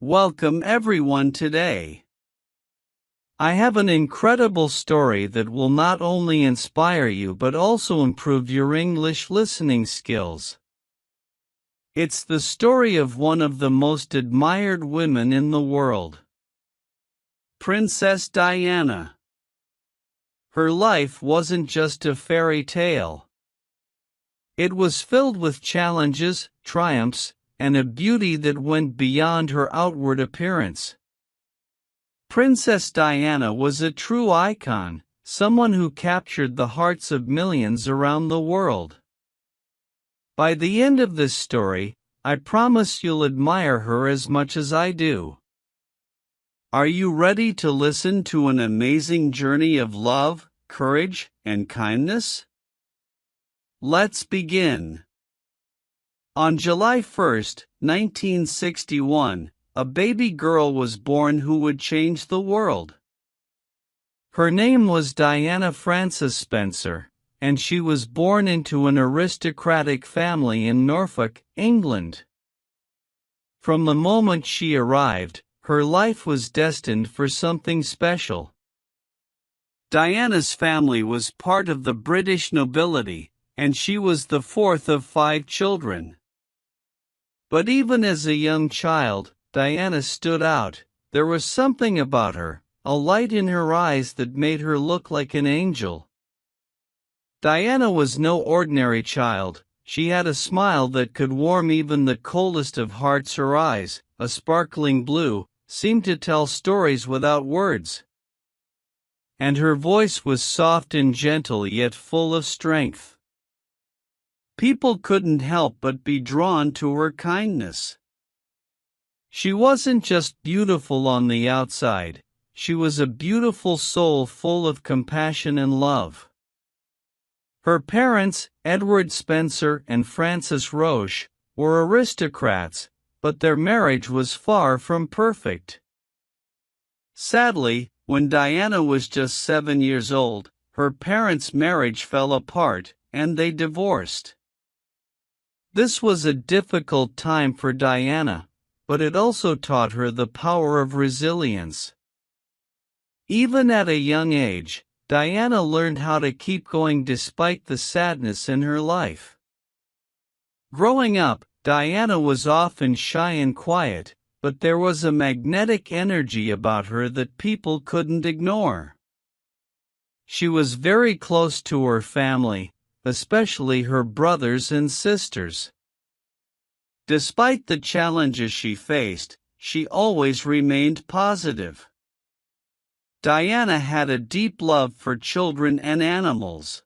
Welcome everyone today. I have an incredible story that will not only inspire you but also improve your English listening skills. It's the story of one of the most admired women in the world, Princess Diana. Her life wasn't just a fairy tale. It was filled with challenges, triumphs, and a beauty that went beyond her outward appearance. Princess Diana was a true icon, someone who captured the hearts of millions around the world. By the end of this story, I promise you'll admire her as much as I do. Are you ready to listen to an amazing journey of love, courage, and kindness? Let's begin. On July 1, 1961, a baby girl was born who would change the world. Her name was Diana Frances Spencer, and she was born into an aristocratic family in Norfolk, England. From the moment she arrived, her life was destined for something special. Diana's family was part of the British nobility, and she was the fourth of 5 children. But even as a young child, Diana stood out. There was something about her, a light in her eyes that made her look like an angel. Diana was no ordinary child. She had a smile that could warm even the coldest of hearts. Her eyes, a sparkling blue, seemed to tell stories without words. And her voice was soft and gentle yet full of strength. People couldn't help but be drawn to her kindness. She wasn't just beautiful on the outside, she was a beautiful soul full of compassion and love. Her parents, Edward Spencer and Frances Roche, were aristocrats, but their marriage was far from perfect. Sadly, when Diana was just 7 years old, her parents' marriage fell apart, and they divorced. This was a difficult time for Diana, but it also taught her the power of resilience. Even at a young age, Diana learned how to keep going despite the sadness in her life. Growing up, Diana was often shy and quiet, but there was a magnetic energy about her that people couldn't ignore. She was very close to her family, especially her brothers and sisters. Despite the challenges she faced, she always remained positive. Diana had a deep love for children and animals.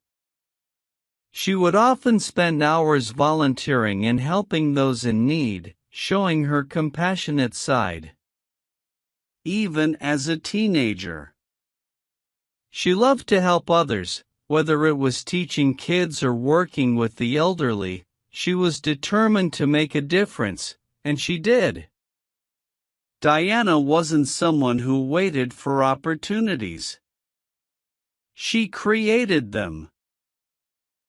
She would often spend hours volunteering and helping those in need, showing her compassionate side. Even as a teenager, she loved to help others, whether it was teaching kids or working with the elderly. She was determined to make a difference, and she did. Diana wasn't someone who waited for opportunities. She created them.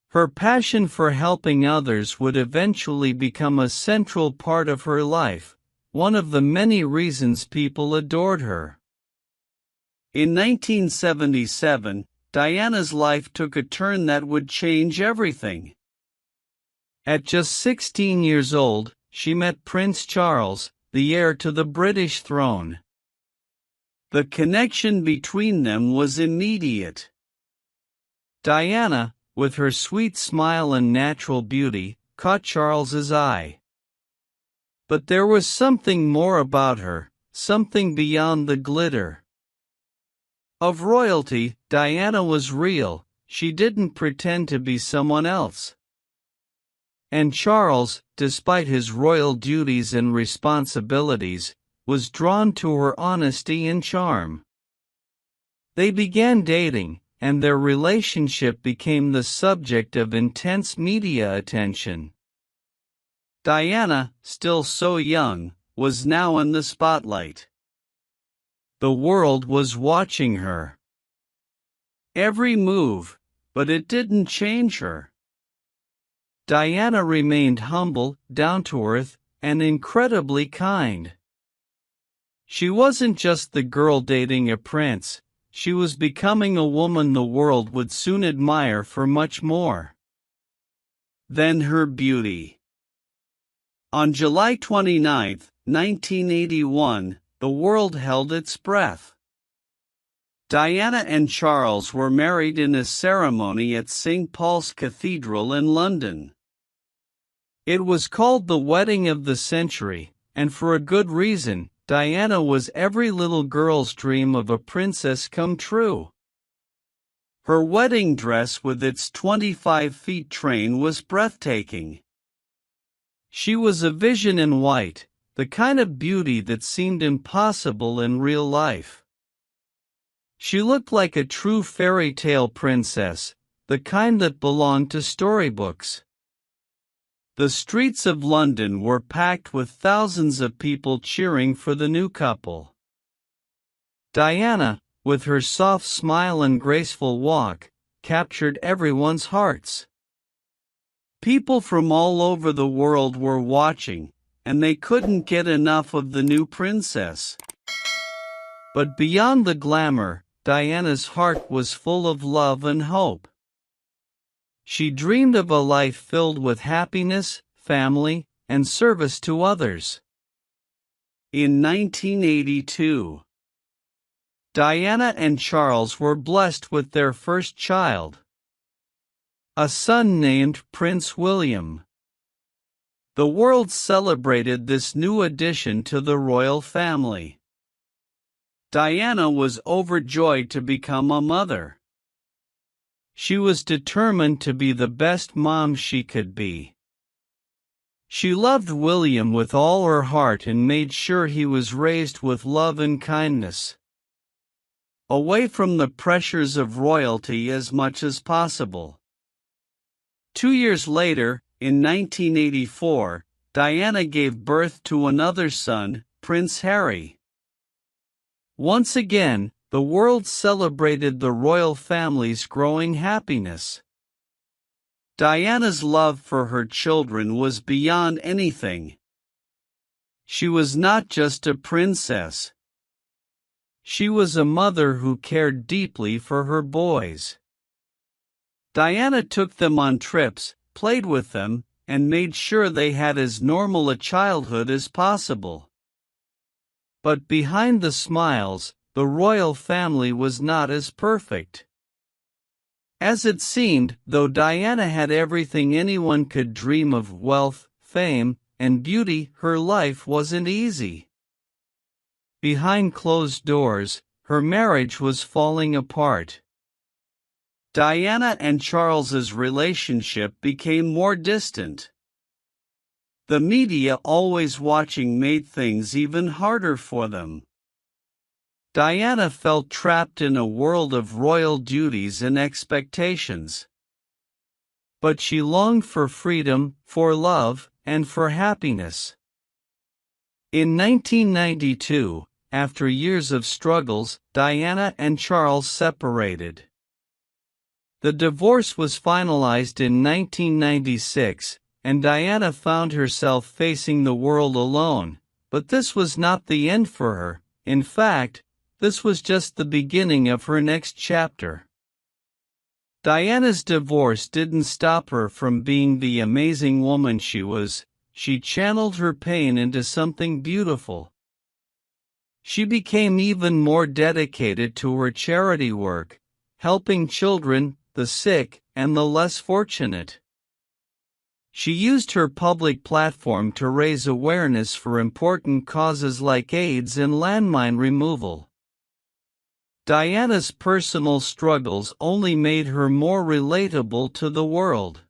Her passion for helping others would eventually become a central part of her life, one of the many reasons people adored her. In 1977, Diana's life took a turn that would change everything. At just 16 years old, she met Prince Charles, the heir to the British throne. The connection between them was immediate. Diana, with her sweet smile and natural beauty, caught Charles's eye. But there was something more about her, something beyond the glitter of royalty. Diana was real. She didn't pretend to be someone else. And Charles, despite his royal duties and responsibilities, was drawn to her honesty and charm. They began dating, and their relationship became the subject of intense media attention. Diana, still so young, was now in the spotlight. The world was watching her every move, but it didn't change her. Diana remained humble, down-to-earth, and incredibly kind. She wasn't just the girl dating a prince, she was becoming a woman the world would soon admire for much more than her beauty. On July 29, 1981, the world held its breath. Diana and Charles were married in a ceremony at St. Paul's Cathedral in London. It was called the wedding of the century, and for a good reason. Diana was every little girl's dream of a princess come true. Her wedding dress with its 25-foot train was breathtaking. She was a vision in white, the kind of beauty that seemed impossible in real life. She looked like a true fairy tale princess, the kind that belonged to storybooks. The streets of London were packed with thousands of people cheering for the new couple. Diana, with her soft smile and graceful walk, captured everyone's hearts. People from all over the world were watching, and they couldn't get enough of the new princess. But beyond the glamour, Diana's heart was full of love and hope. She dreamed of a life filled with happiness, family, and service to others. In 1982, Diana and Charles were blessed with their first child, a son named Prince William. The world celebrated this new addition to the royal family. Diana was overjoyed to become a mother. She was determined to be the best mom she could be. She loved William with all her heart and made sure he was raised with love and kindness, away from the pressures of royalty as much as possible. 2 years later, in 1984, Diana gave birth to another son, Prince Harry. Once again, the world celebrated the royal family's growing happiness. Diana's love for her children was beyond anything. She was not just a princess. She was a mother who cared deeply for her boys. Diana took them on trips, played with them, and made sure they had as normal a childhood as possible. But behind the smiles, the royal family was not as perfect as it seemed. Though Diana had everything anyone could dream of: wealth, fame, and beauty, her life wasn't easy. Behind closed doors, her marriage was falling apart. Diana and Charles's relationship became more distant. The media, always watching, made things even harder for them. Diana felt trapped in a world of royal duties and expectations. But she longed for freedom, for love, and for happiness. In 1992, after years of struggles, Diana and Charles separated. The divorce was finalized in 1996, and Diana found herself facing the world alone. But this was not the end for her. In fact, this was just the beginning of her next chapter. Diana's divorce didn't stop her from being the amazing woman she was. She channeled her pain into something beautiful. She became even more dedicated to her charity work, helping children, the sick, and the less fortunate. She used her public platform to raise awareness for important causes like AIDS and landmine removal. Diana's personal struggles only made her more relatable to the world.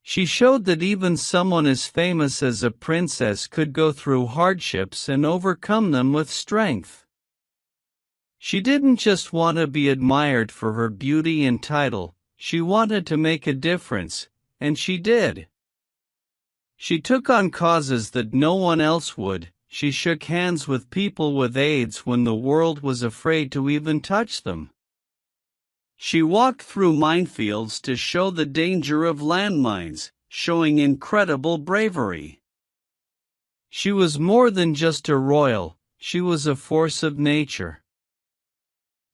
She showed that even someone as famous as a princess could go through hardships and overcome them with strength. She didn't just want to be admired for her beauty and title, she wanted to make a difference, and she did. She took on causes that no one else would. She shook hands with people with AIDS when the world was afraid to even touch them. She walked through minefields to show the danger of landmines, showing incredible bravery. She was more than just a royal, she was a force of nature.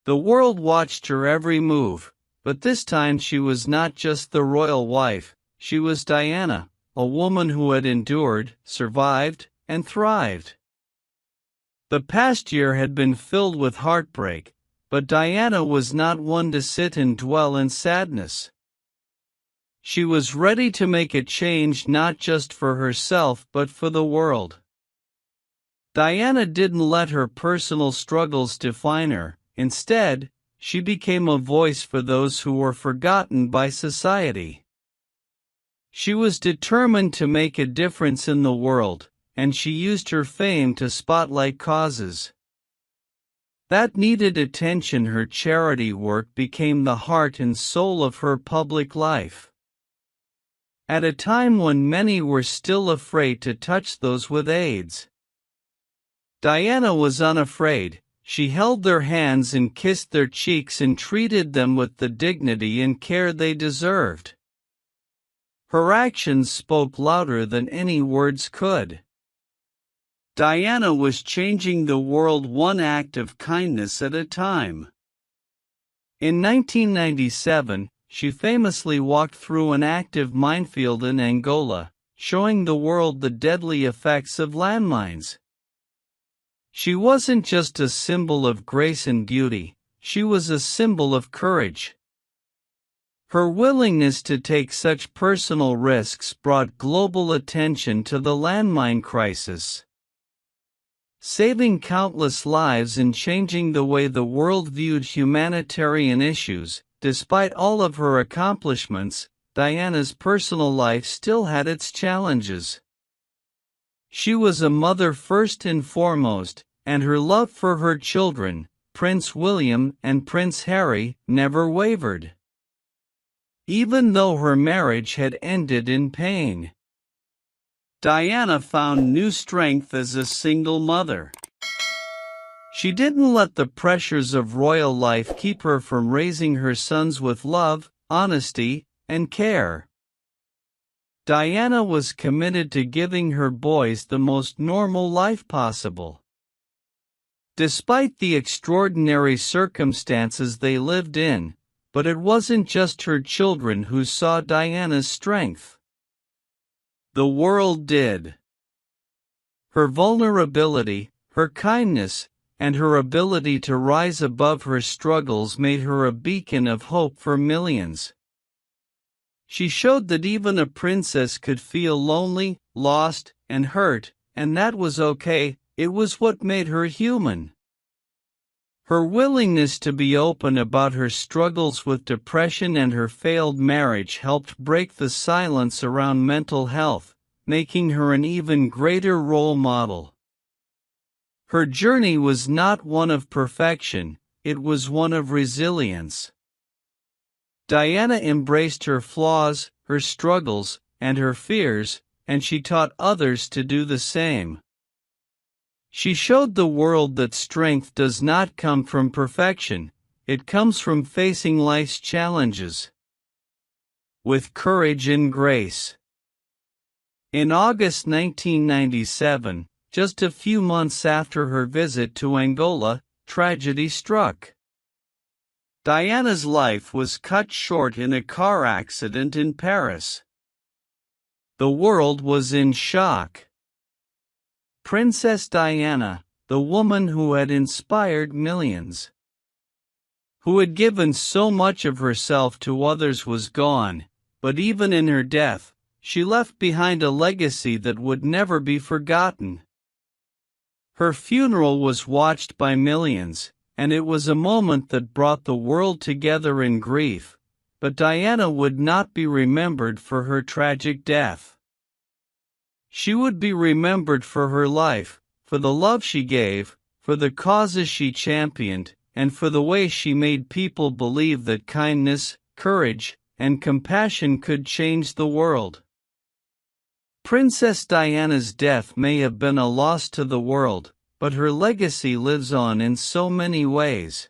The world watched her every move, but this time she was not just the royal wife, she was Diana, a woman who had endured, survived, and thrived. The past year had been filled with heartbreak, but Diana was not one to sit and dwell in sadness. She was ready to make a change not just for herself but for the world. Diana didn't let her personal struggles define her. Instead, she became a voice for those who were forgotten by society. She was determined to make a difference in the world, and she used her fame to spotlight causes that needed attention. Her charity work became the heart and soul of her public life. At a time when many were still afraid to touch those with AIDS, Diana was unafraid. She held their hands and kissed their cheeks and treated them with the dignity and care they deserved. Her actions spoke louder than any words could. Diana was changing the world one act of kindness at a time. In 1997, she famously walked through an active minefield in Angola, showing the world the deadly effects of landmines. She wasn't just a symbol of grace and beauty, she was a symbol of courage. Her willingness to take such personal risks brought global attention to the landmine crisis, saving countless lives and changing the way the world viewed humanitarian issues. Despite all of her accomplishments, Diana's personal life still had its challenges. She was a mother first and foremost, and her love for her children, Prince William and Prince Harry, never wavered. Even though her marriage had ended in pain, Diana found new strength as a single mother. She didn't let the pressures of royal life keep her from raising her sons with love, honesty, and care. Diana was committed to giving her boys the most normal life possible. Despite the extraordinary circumstances they lived in, but it wasn't just her children who saw Diana's strength. The world did. Her vulnerability, her kindness, and her ability to rise above her struggles made her a beacon of hope for millions. She showed that even a princess could feel lonely, lost, and hurt, and that was okay. It was what made her human. Her willingness to be open about her struggles with depression and her failed marriage helped break the silence around mental health, making her an even greater role model. Her journey was not one of perfection, it was one of resilience. Diana embraced her flaws, her struggles, and her fears, and she taught others to do the same. She showed the world that strength does not come from perfection, it comes from facing life's challenges with courage and grace. In August 1997, just a few months after her visit to Angola, tragedy struck. Diana's life was cut short in a car accident in Paris. The world was in shock. Princess Diana, the woman who had inspired millions, who had given so much of herself to others, was gone, but even in her death, she left behind a legacy that would never be forgotten. Her funeral was watched by millions, and it was a moment that brought the world together in grief, but Diana would not be remembered for her tragic death. She would be remembered for her life, for the love she gave, for the causes she championed, and for the way she made people believe that kindness, courage, and compassion could change the world. Princess Diana's death may have been a loss to the world, but her legacy lives on in so many ways.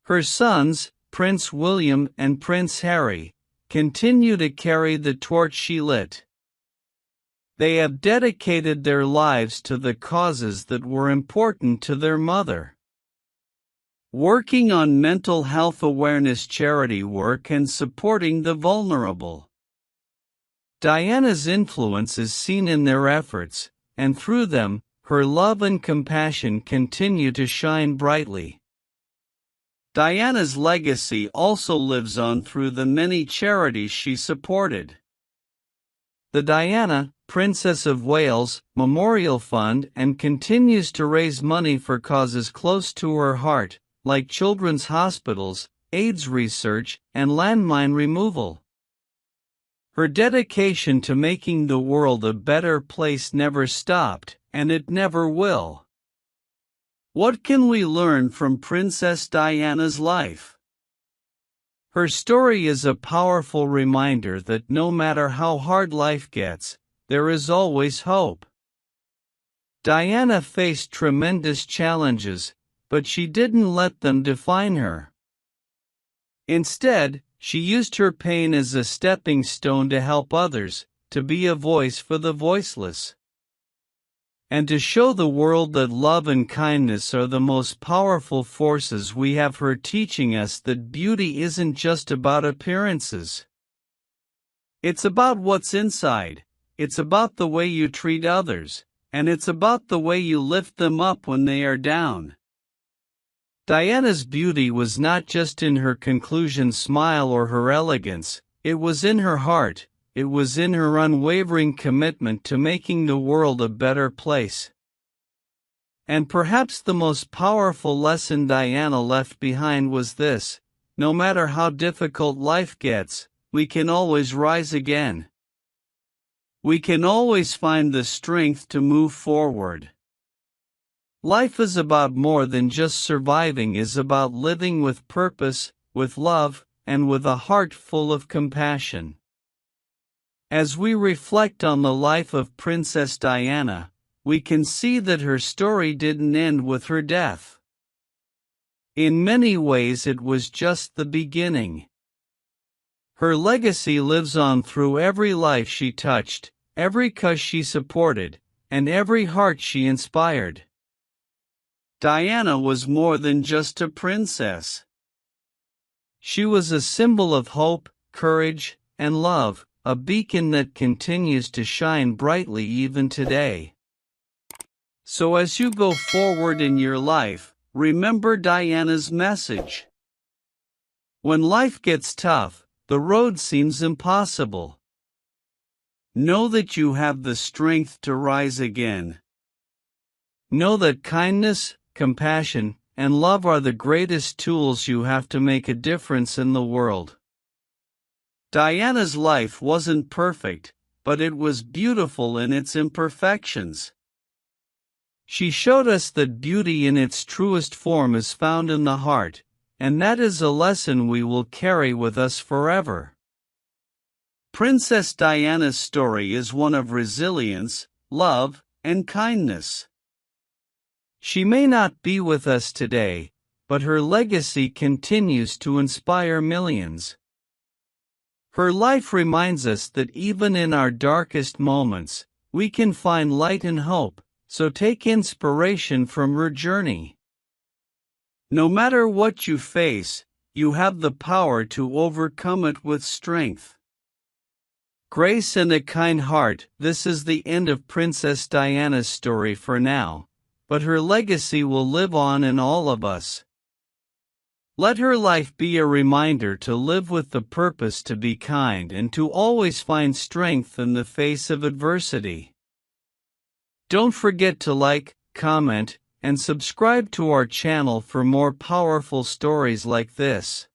Her sons, Prince William and Prince Harry, continue to carry the torch she lit. They have dedicated their lives to the causes that were important to their mother. Working on mental health awareness, charity work, and supporting the vulnerable. Diana's influence is seen in their efforts, and through them, her love and compassion continue to shine brightly. Diana's legacy also lives on through the many charities she supported. The Diana, Princess of Wales, Memorial Fund and continues to raise money for causes close to her heart, like children's hospitals, AIDS research, and landmine removal. Her dedication to making the world a better place never stopped, and it never will. What can we learn from Princess Diana's life? Her story is a powerful reminder that no matter how hard life gets, there is always hope. Diana faced tremendous challenges, but she didn't let them define her. Instead, she used her pain as a stepping stone to help others, to be a voice for the voiceless, and to show the world that love and kindness are the most powerful forces we have. Her teaching us that beauty isn't just about appearances. It's about what's inside, it's about the way you treat others, and it's about the way you lift them up when they are down. Diana's beauty was not just in her conclusion smile or her elegance, it was in her heart. It was in her unwavering commitment to making the world a better place. And perhaps the most powerful lesson Diana left behind was this: no matter how difficult life gets, we can always rise again. We can always find the strength to move forward. Life is about more than just surviving, it's about living with purpose, with love, and with a heart full of compassion. As we reflect on the life of Princess Diana, we can see that her story didn't end with her death. In many ways it was just the beginning. Her legacy lives on through every life she touched, every cause she supported, and every heart she inspired. Diana was more than just a princess. She was a symbol of hope, courage, and love, a beacon that continues to shine brightly even today. So as you go forward in your life, remember Diana's message. When life gets tough, the road seems impossible. Know that you have the strength to rise again. Know that kindness, compassion, and love are the greatest tools you have to make a difference in the world. Diana's life wasn't perfect, but it was beautiful in its imperfections. She showed us that beauty in its truest form is found in the heart, and that is a lesson we will carry with us forever. Princess Diana's story is one of resilience, love, and kindness. She may not be with us today, but her legacy continues to inspire millions. Her life reminds us that even in our darkest moments, we can find light and hope, so take inspiration from her journey. No matter what you face, you have the power to overcome it with strength, grace, and a kind heart. This is the end of Princess Diana's story for now, but her legacy will live on in all of us. Let her life be a reminder to live with the purpose to be kind and to always find strength in the face of adversity. Don't forget to like, comment, and subscribe to our channel for more powerful stories like this.